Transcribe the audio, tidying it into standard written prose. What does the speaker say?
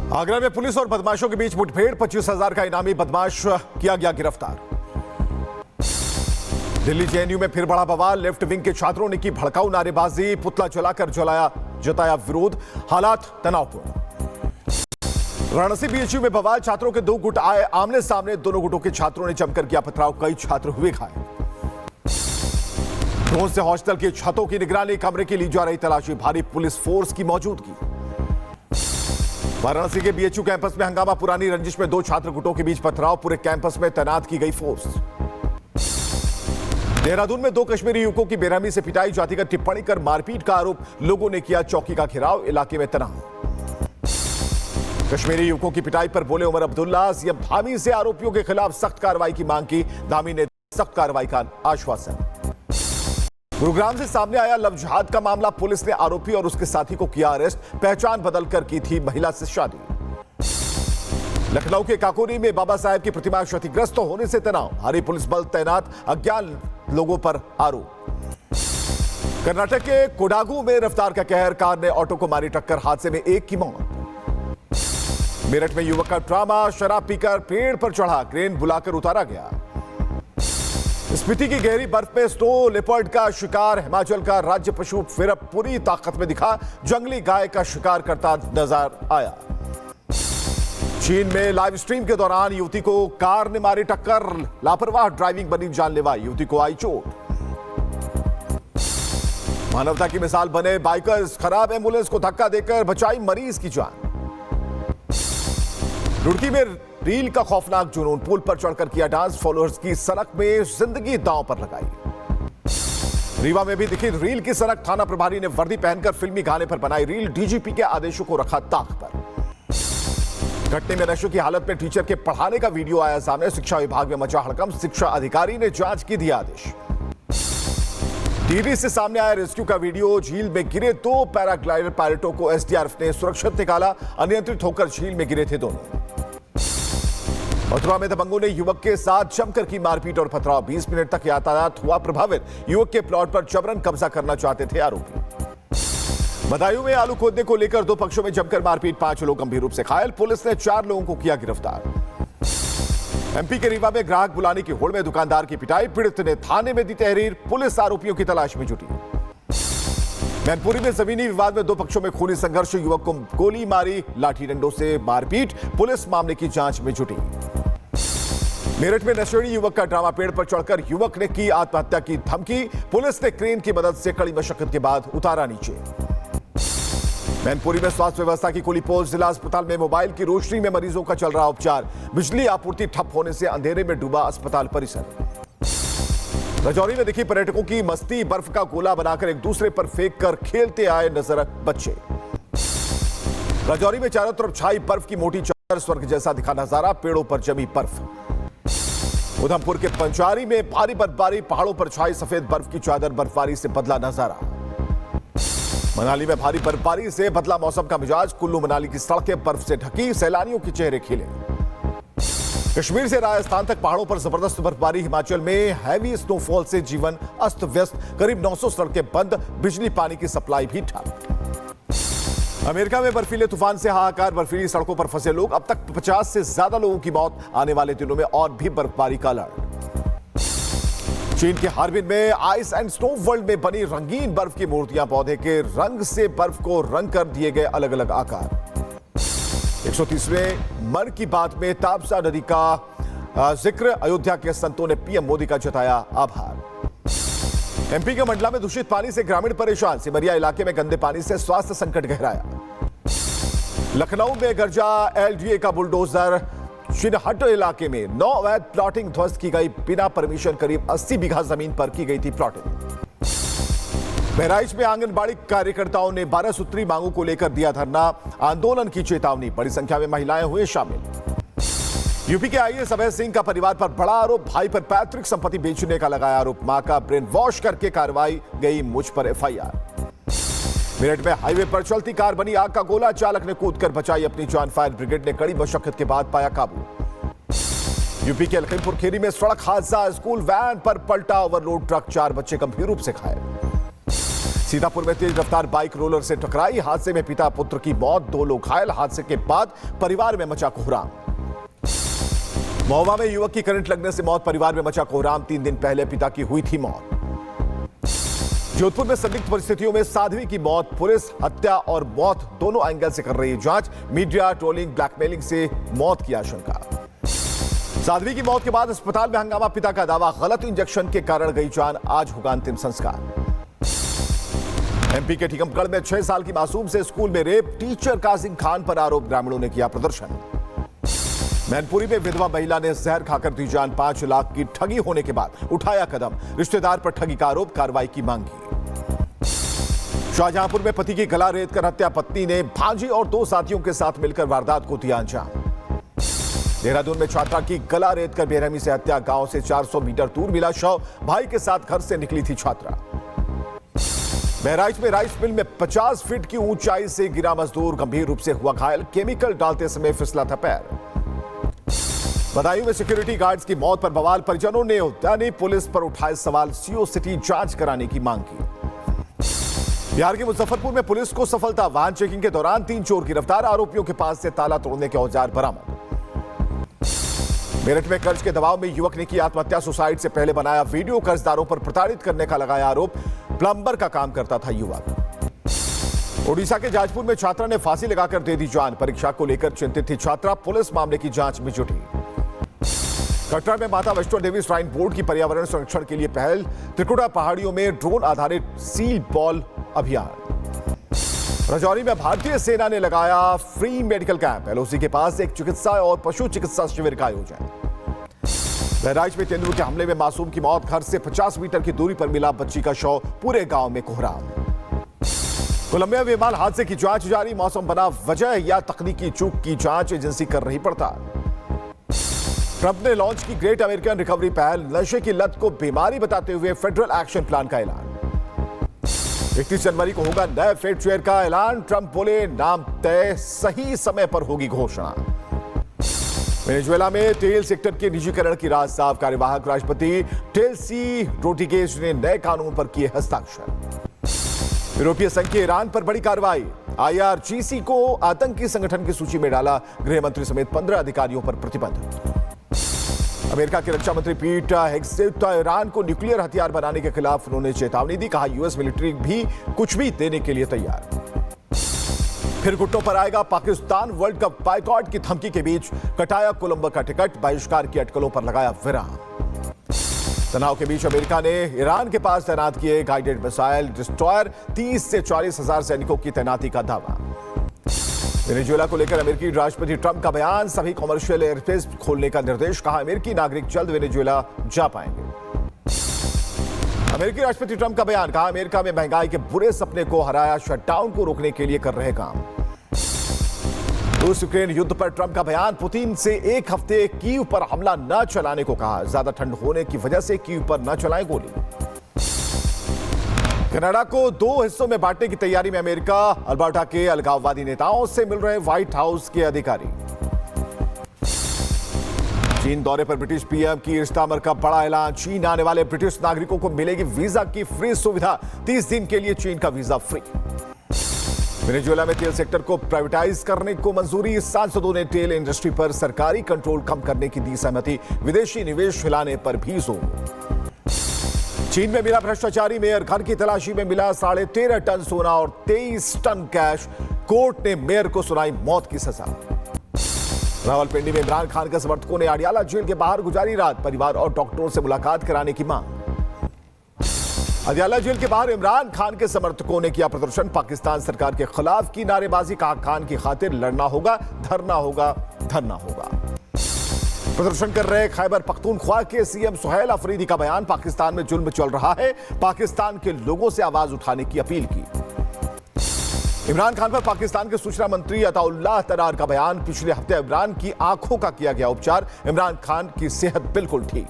आगरा में पुलिस और बदमाशों के बीच मुठभेड़, 25,000 का इनामी बदमाश किया गया गिरफ्तार। दिल्ली जेएनयू में फिर बड़ा बवाल, लेफ्ट विंग के छात्रों ने की भड़काऊ नारेबाजी, पुतला जलाकर जताया विरोध, हालात तनावपूर्ण। वाराणसी बीएचयू में बवाल, छात्रों के दो गुट आए आमने सामने, दोनों गुटों के छात्रों ने जमकर किया पथराव, कई छात्र हुए घायल। ड्रोन से हॉस्टल की छतों की निगरानी, कमरे की ली जा रही तलाशी, भारी पुलिस फोर्स की मौजूदगी। वाराणसी के बीएचयू कैंपस में हंगामा, पुरानी रंजिश में दो छात्र गुटों के बीच पथराव, पूरे कैंपस में तैनात की गई फोर्स। देहरादून में दो कश्मीरी युवकों की बेरहमी से पिटाई, जातिगत टिप्पणी कर मारपीट का आरोप, लोगों ने किया चौकी का घेराव, इलाके में तनाव। कश्मीरी युवकों की पिटाई पर बोले उमर अब्दुल्ला, सीएम धामी से आरोपियों के खिलाफ सख्त कार्रवाई की मांग की, धामी ने सख्त कार्रवाई का आश्वासन। गुरुग्राम से सामने आया लव जिहाद का मामला, पुलिस ने आरोपी और उसके साथी को किया अरेस्ट, पहचान बदलकर की थी महिला से शादी। लखनऊ के काकोरी में बाबा साहेब की प्रतिमा क्षतिग्रस्त होने से तनाव, भारी पुलिस बल तैनात, अज्ञात लोगों पर आरोप। कर्नाटक के कोडागू में रफ्तार का कहर, कार ने ऑटो को मारी टक्कर, हादसे में एक की मौत। मेरठ में युवक का ड्रामा, शराब पीकर पेड़ पर चढ़ा, क्रेन बुलाकर उतारा गया। स्पीति की गहरी बर्फ में स्नो लेपर्ड का शिकार, हिमाचल का राज्य पशु फिर पूरी ताकत में दिखा, जंगली गाय का शिकार करता नजर आया। चीन में लाइव स्ट्रीम के दौरान युवती को कार ने मारी टक्कर, लापरवाह ड्राइविंग बनी जानलेवा, युवती को आई चोट। मानवता की मिसाल बने बाइकर्स, खराब एम्बुलेंस को धक्का देकर बचाई मरीज की जान। रुड़की में रील का खौफनाक जुनून, पुल पर चढ़कर किया डांस, फॉलोअर्स की सनक में जिंदगी दांव पर लगाई। रीवा में भी दिखी रील की सनक, थाना प्रभारी ने वर्दी पहनकर फिल्मी गाने पर बनाई रील, डीजीपी के आदेशों को रखा ताक पर। घटने में नशे की हालत में टीचर के पढ़ाने का वीडियो आया सामने, शिक्षा विभाग में मचा हड़कंप, शिक्षा अधिकारी ने जांच की दिया आदेश। टीवी से सामने आया रेस्क्यू का वीडियो, झील में गिरे दो पैराग्लाइडर पायलटों को एसडीआरएफ ने सुरक्षित निकाला, अनियंत्रित होकर झील में गिरे थे दोनों। मथुरा में दबंगों ने युवक के साथ जमकर की मारपीट और पथराव, 20 मिनट तक यातायात हुआ प्रभावित, युवक के प्लॉट पर जबरन कब्जा करना चाहते थे आरोपी। बदायूं में आलू खोदने को लेकर दो पक्षों में जमकर मारपीट, 5 लोग गंभीर रूप से घायल, पुलिस ने 4 लोगों को किया गिरफ्तार। एमपी के रीवा में ग्राहक बुलाने की होड़ में दुकानदार की पिटाई, पीड़ित ने थाने में दी तहरीर, पुलिस आरोपियों की तलाश में जुटी। मैनपुरी में जमीनी विवाद में दो पक्षों में खूनी संघर्ष, युवक को गोली मारी, लाठी डंडों से मारपीट, पुलिस मामले की जांच में जुटी। मेरठ में नशेड़ी युवक का ड्रामा, पेड़ पर चढ़कर युवक ने की आत्महत्या की धमकी, पुलिस ने क्रेन की मदद से कड़ी मशक्कत के बाद उतारा नीचे। मैनपुरी में स्वास्थ्य व्यवस्था की खुली पोल, जिला अस्पताल में मोबाइल की रोशनी में मरीजों का चल रहा उपचार, बिजली आपूर्ति ठप होने से अंधेरे में डूबा अस्पताल परिसर। राजौरी में दिखी पर्यटकों की मस्ती, बर्फ का गोला बनाकर एक दूसरे पर फेंक कर खेलते आए नजर बच्चे। राजौरी में चारों तरफ छाई बर्फ की मोटी चादर, स्वर्ग जैसा दिखा नजारा, पेड़ों पर जमी बर्फ। उधमपुर के पंचारी में भारी बर्फबारी, पहाड़ों पर छाई सफेद बर्फ की चादर, बर्फबारी से बदला नजारा। मनाली में भारी बर्फबारी से बदला मौसम का मिजाज, कुल्लू मनाली की सड़कें बर्फ से ढकी, सैलानियों के चेहरे खिले। कश्मीर से राजस्थान तक पहाड़ों पर जबरदस्त बर्फबारी, हिमाचल में हैवी स्नोफॉल से जीवन अस्त व्यस्त, करीब 900 सड़कें बंद, बिजली पानी की सप्लाई भी ठप। अमेरिका में बर्फीले तूफान से हाहाकार, बर्फीली सड़कों पर फंसे लोग, अब तक 50 से ज्यादा लोगों की मौत, आने वाले दिनों में और भी बर्फबारी का अलर्ट। चीन के हार्बिन में आइस एंड स्नो वर्ल्ड में बनी रंगीन बर्फ की मूर्तियां, पौधे के रंग से बर्फ को रंग कर दिए गए अलग अलग आकार। 130वें मन की बात में तापसा नदी का जिक्र, अयोध्या के संतों ने पीएम मोदी का जताया आभार। एमपी के मंडला में दूषित पानी से ग्रामीण परेशान, सिमरिया इलाके में गंदे पानी से स्वास्थ्य संकट गहराया। लखनऊ में गरजा एलडीए का बुलडोजर, चिनहट इलाके में 9 अवैध प्लॉटिंग ध्वस्त की गई, बिना परमिशन करीब 80 बीघा जमीन पर की गई थी प्लॉटिंग। बहराइच में आंगनबाड़ी कार्यकर्ताओं ने 12 सूत्री मांगों को लेकर दिया धरना, आंदोलन की चेतावनी, बड़ी संख्या में महिलाएं हुए शामिल। यूपी के आईएएस अभय सिंह का परिवार पर बड़ा आरोप, भाई पर पैतृक संपत्ति बेचने का लगाया आरोप, मां का ब्रेन वॉश करके कार्रवाई गई, मुझ पर एफआईआर। मेरठ में हाईवे पर चलती कार बनी आग का गोला, चालक ने कूदकर बचाई अपनी जान, फायर ब्रिगेड ने कड़ी मशक्कत के बाद पाया काबू। यूपी के लखीमपुर खीरी में सड़क हादसा, स्कूल वैन पर पलटा ओवरलोड ट्रक, 4 बच्चे गंभीर रूप से घायल। सीतापुर में तेज रफ्तार बाइक रोलर से टकराई, हादसे में पिता पुत्र की मौत, 2 लोग घायल। हादसे के बाद परिवार में मचा कोहराम। महुआ में युवक की करंट लगने से मौत, परिवार में मचा कोहराम। 3 दिन पहले पिता की हुई थी मौत। जोधपुर में संदिग्ध परिस्थितियों में साध्वी की मौत, पुलिस हत्या और मौत दोनों एंगल से कर रही है जांच। मीडिया ट्रोलिंग, ब्लैकमेलिंग से मौत की आशंका। साध्वी की मौत के बाद अस्पताल में हंगामा, पिता का दावा गलत इंजेक्शन के कारण गई जान, आज होगा अंतिम संस्कार। एमपी के टीकमगढ़ में 6 साल की मासूम से स्कूल में रेप, टीचर कासिम खान पर आरोप, ग्रामीणों ने किया प्रदर्शन। मैनपुरी में विधवा महिला ने जहर खाकर दी जान, 5 लाख की ठगी होने के बाद उठाया कदम, रिश्तेदार पर ठगी का आरोप, कार्रवाई की मांग की। शाहजहांपुर में पति की गला रेत कर हत्या, पत्नी ने भांजी और 2 साथियों के साथ मिलकर वारदात को दिया अंजाम। देहरादून में छात्रा की गला रेत कर बेरहमी से हत्या, गांव से 400 मीटर दूर मिला शव, भाई के साथ घर से निकली थी छात्रा। बहराइच में राइस मिल में 50 फीट की ऊंचाई से गिरा मजदूर, गंभीर रूप से हुआ घायल, केमिकल डालते समय फिसला था पैर। बदायूं में सिक्योरिटी गार्ड्स की मौत पर बवाल, परिजनों ने उद्यानी पुलिस पर उठाए सवाल, सीओ सिटी जांच कराने की मांग की। बिहार के मुजफ्फरपुर में पुलिस को सफलता, वाहन चेकिंग के दौरान 3 चोर गिरफ्तार, आरोपियों के पास से ताला तोड़ने के औजार बरामद। मेरठ में कर्ज के दबाव में युवक ने की आत्महत्या, सुसाइड से पहले बनाया वीडियो, कर्जदारों पर प्रताड़ित करने का लगाया आरोप, प्लम्बर का काम करता था युवक। ओडिशा के जाजपुर में छात्रा ने फांसी लगाकर दे दी जान, परीक्षा को लेकर चिंतित थी छात्रा, पुलिस मामले की जांच में जुटी। कटरा में माता वैष्णो देवी श्राइन बोर्ड की पर्यावरण संरक्षण के लिए पहल, त्रिकुटा पहाड़ियों में ड्रोन आधारित सील बॉल अभियान। राजौरी में भारतीय सेना ने लगाया फ्री मेडिकल कैंप, एलओसी के पास एक चिकित्सा और पशु चिकित्सा शिविर का आयोजन। बहराइच में तेंदुआ के हमले में मासूम की मौत, घर से 50 मीटर की दूरी पर मिला बच्ची का शव, पूरे गांव में कोहराम। कोलंबिया विमान हादसे की जांच जारी, मौसम बना वजह या तकनीकी चूक की जांच, एजेंसी कर रही पड़ताल। ट्रंप ने लॉन्च की ग्रेट अमेरिकन रिकवरी पहल, नशे की लत को बीमारी बताते हुए फेडरल एक्शन प्लान का ऐलान। 31 जनवरी को होगा नए फेड शेयर का ऐलान, ट्रंप बोले नाम तय, सही समय पर होगी घोषणा। वेनेजुएला में तेल सेक्टर के निजीकरण की राज साफ, कार्यवाहक राष्ट्रपति डेल्सी रोड्रिगेज ने नए कानून पर किए हस्ताक्षर। यूरोपीय संघ की ईरान पर बड़ी कार्रवाई, आईआरजीसी को आतंकी संगठन की सूची में डाला, गृह मंत्री समेत 15 अधिकारियों पर प्रतिबंध। अमेरिका के रक्षा मंत्री पीट हेग्सेट ईरान को न्यूक्लियर हथियार बनाने के खिलाफ उन्होंने चेतावनी दी, कहा यूएस मिलिट्री भी कुछ भी देने के लिए तैयार। फिर घुटनों पर आएगा पाकिस्तान, वर्ल्ड कप बायकॉट की धमकी के बीच कटाया कोलंबो का टिकट, बहिष्कार की अटकलों पर लगाया विराम। तनाव के बीच अमेरिका ने ईरान के पास तैनात किए गाइडेड मिसाइल डिस्ट्रॉयर, 30 से 40 हजार सैनिकों की तैनाती का दावा। वेनेजुएला को लेकर अमेरिकी राष्ट्रपति ट्रंप का बयान, सभी कमर्शियल एयरबेस खोलने का निर्देश, कहा अमेरिकी नागरिक जल्द वेनेजुएला जा पाएंगे। अमेरिकी राष्ट्रपति ट्रंप का बयान, कहा अमेरिका में महंगाई के बुरे सपने को हराया, शटडाउन को रोकने के लिए कर रहे काम। रूस यूक्रेन युद्ध पर ट्रंप का बयान, पुतिन से 1 हफ्ते कीव पर हमला न चलाने को कहा, ज्यादा ठंड होने की वजह से कीव पर न चलाएं गोली। कनाडा को 2 हिस्सों में बांटने की तैयारी में अमेरिका, अल्बर्टा के अलगाववादी नेताओं से मिल रहे व्हाइट हाउस के अधिकारी। चीन दौरे पर ब्रिटिश पीएम कीर स्टारमर का बड़ा ऐलान, चीन आने वाले ब्रिटिश नागरिकों को मिलेगी वीजा की फ्री सुविधा, 30 दिन के लिए चीन का वीजा फ्री। वेनेजुएला में तेल सेक्टर को प्राइवेटाइज करने को मंजूरी, सांसदों ने तेल इंडस्ट्री पर सरकारी कंट्रोल कम करने की दी सहमति, विदेशी निवेश हिलाने पर भी जोर। चीन में मिला भ्रष्टाचारी मेयर, घर की तलाशी में मिला 13.5 टन सोना और 23 टन कैश, कोर्ट ने मेयर को सुनाई मौत की सजा। रावलपिंडी में इमरान खान के समर्थकों ने अडियाला जेल के बाहर गुजारी रात, परिवार और डॉक्टरों से मुलाकात कराने की मांग। अडियाला जेल के बाहर इमरान खान के समर्थकों ने किया प्रदर्शन, पाकिस्तान सरकार के खिलाफ की नारेबाजी, कहा खान की खातिर लड़ना होगा, धरना होगा, धरना होगा। प्रदर्शन कर रहे खैबर पख्तूनख्वा के सीएम सुहेल अफरीदी का बयान, पाकिस्तान में जुल्म चल रहा है, पाकिस्तान के लोगों से आवाज उठाने की अपील की। इमरान खान पर पाकिस्तान के सूचना मंत्री अताउल्लाह तरार का बयान, पिछले हफ्ते इमरान की आंखों का किया गया उपचार, इमरान खान की सेहत बिल्कुल ठीक।